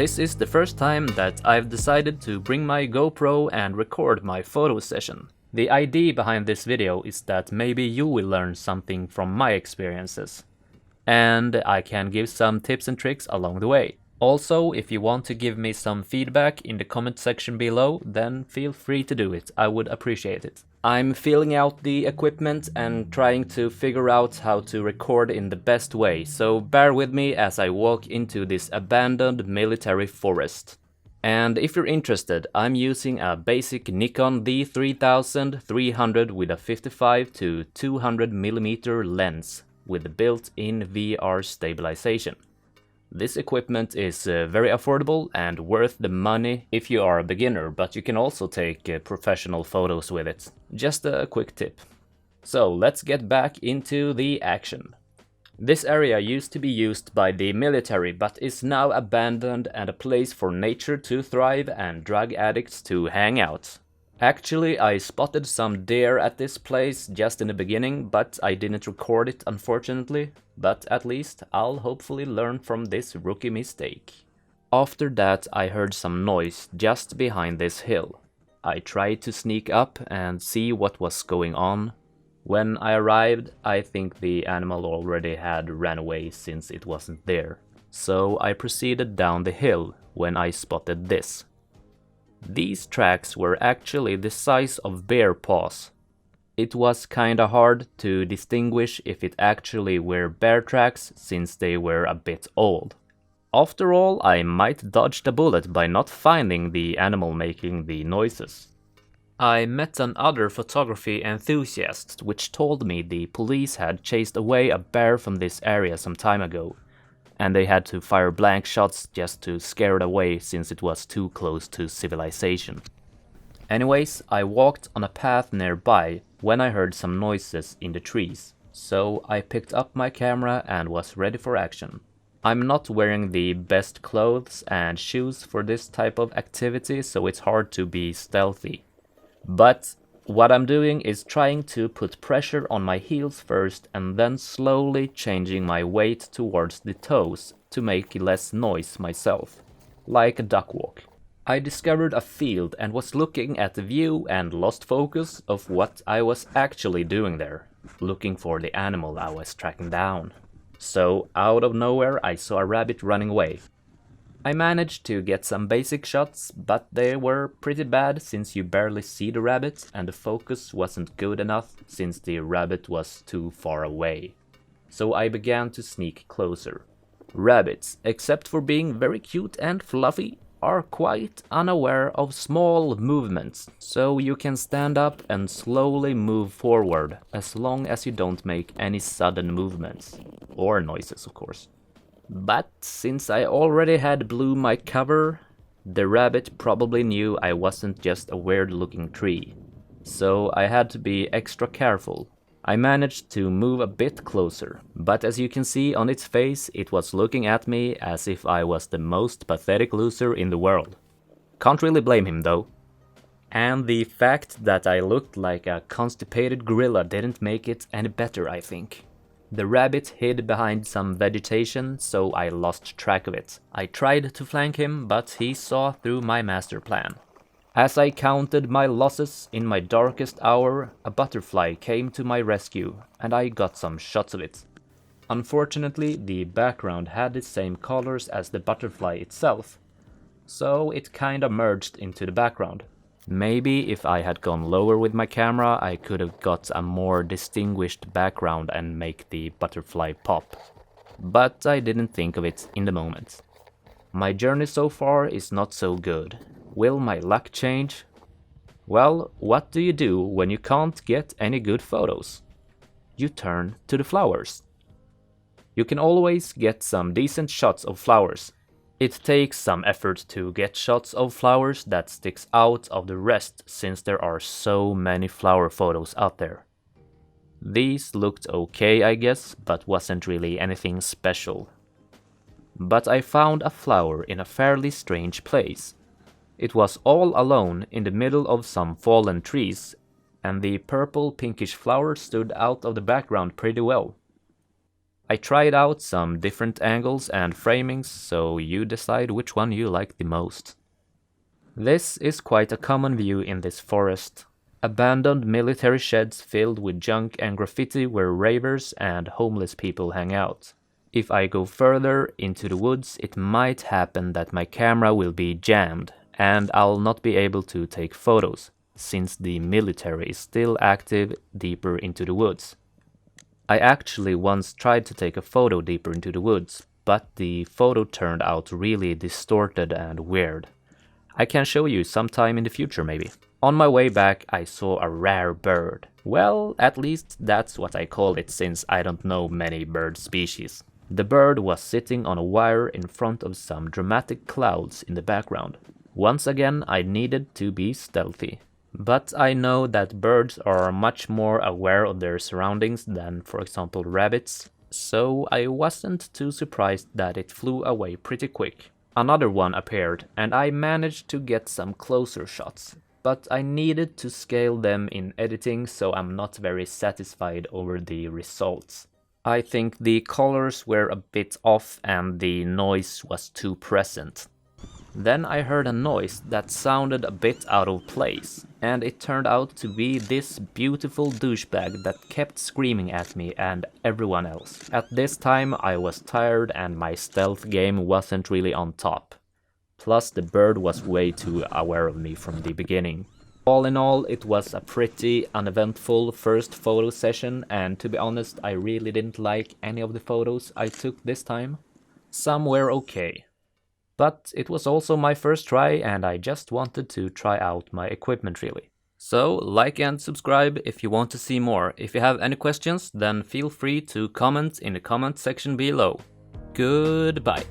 This is the first time that I've decided to bring my GoPro and record my photo session. The idea behind this video is that maybe you will learn something from my experiences. And I can give some tips and tricks along the way. Also, if you want to give me some feedback in the comment section below, then feel free to do it. I would appreciate it. I'm feeling out the equipment and trying to figure out how to record in the best way, so bear with me as I walk into this abandoned military forest. And if you're interested, I'm using a basic Nikon D3300 with a 55 to 200mm lens with built-in VR stabilization. This equipment is very affordable and worth the money if you are a beginner, but you can also take professional photos with it. Just a quick tip. So let's get back into the action. This area used to be used by the military, but is now abandoned and a place for nature to thrive and drug addicts to hang out. Actually, I spotted some deer at this place just in the beginning, but I didn't record it unfortunately. But at least I'll hopefully learn from this rookie mistake. After that, I heard some noise just behind this hill. I tried to sneak up and see what was going on. When I arrived, I think the animal already had ran away since it wasn't there. So I proceeded down the hill when I spotted this. These tracks were actually the size of bear paws. It was kinda hard to distinguish if it actually were bear tracks since they were a bit old. After all, I might dodge the bullet by not finding the animal making the noises. I met another photography enthusiast which told me the police had chased away a bear from this area some time ago, and they had to fire blank shots just to scare it away since it was too close to civilization. Anyways, I walked on a path nearby when I heard some noises in the trees, so I picked up my camera and was ready for action. I'm not wearing the best clothes and shoes for this type of activity, so it's hard to be stealthy. But what I'm doing is trying to put pressure on my heels first and then slowly changing my weight towards the toes to make less noise myself, like a duck walk. I discovered a field and was looking at the view and lost focus of what I was actually doing there, looking for the animal I was tracking down. So out of nowhere I saw a rabbit running away. I managed to get some basic shots, but they were pretty bad since you barely see the rabbit and the focus wasn't good enough since the rabbit was too far away. So I began to sneak closer. Rabbits, except for being very cute and fluffy, are quite unaware of small movements, so you can stand up and slowly move forward as long as you don't make any sudden movements. Or noises, of course. But since I already had blew my cover, the rabbit probably knew I wasn't just a weird-looking tree, so I had to be extra careful. I managed to move a bit closer, but as you can see on its face, it was looking at me as if I was the most pathetic loser in the world. Can't really blame him though. And the fact that I looked like a constipated gorilla didn't make it any better, I think. The rabbit hid behind some vegetation, so I lost track of it. I tried to flank him, but he saw through my master plan. As I counted my losses in my darkest hour, a butterfly came to my rescue, and I got some shots of it. Unfortunately, the background had the same colors as the butterfly itself, so it kinda merged into the background. Maybe if I had gone lower with my camera, I could have got a more distinguished background and make the butterfly pop. But I didn't think of it in the moment. My journey so far is not so good. Will my luck change? Well, what do you do when you can't get any good photos? You turn to the flowers. You can always get some decent shots of flowers. It takes some effort to get shots of flowers that sticks out of the rest since there are so many flower photos out there. These looked okay, I guess, but wasn't really anything special. But I found a flower in a fairly strange place. It was all alone in the middle of some fallen trees, and the purple pinkish flower stood out of the background pretty well. I tried out some different angles and framings, so you decide which one you like the most. This is quite a common view in this forest. Abandoned military sheds filled with junk and graffiti where ravers and homeless people hang out. If I go further into the woods, it might happen that my camera will be jammed and I'll not be able to take photos, since the military is still active deeper into the woods. I actually once tried to take a photo deeper into the woods, but the photo turned out really distorted and weird. I can show you sometime in the future maybe. On my way back I saw a rare bird. Well, at least that's what I call it since I don't know many bird species. The bird was sitting on a wire in front of some dramatic clouds in the background. Once again I needed to be stealthy. But I know that birds are much more aware of their surroundings than, for example, rabbits, so I wasn't too surprised that it flew away pretty quick. Another one appeared, and I managed to get some closer shots, but I needed to scale them in editing, so I'm not very satisfied over the results. I think the colors were a bit off and the noise was too present. Then I heard a noise that sounded a bit out of place, and it turned out to be this beautiful douchebag that kept screaming at me and everyone else. At this time I was tired and my stealth game wasn't really on top. Plus the bird was way too aware of me from the beginning. All in all, it was a pretty uneventful first photo session, and to be honest, I really didn't like any of the photos I took this time. Some were okay. But it was also my first try and I just wanted to try out my equipment really. So like and subscribe if you want to see more. If you have any questions, then feel free to comment in the comment section below. Goodbye.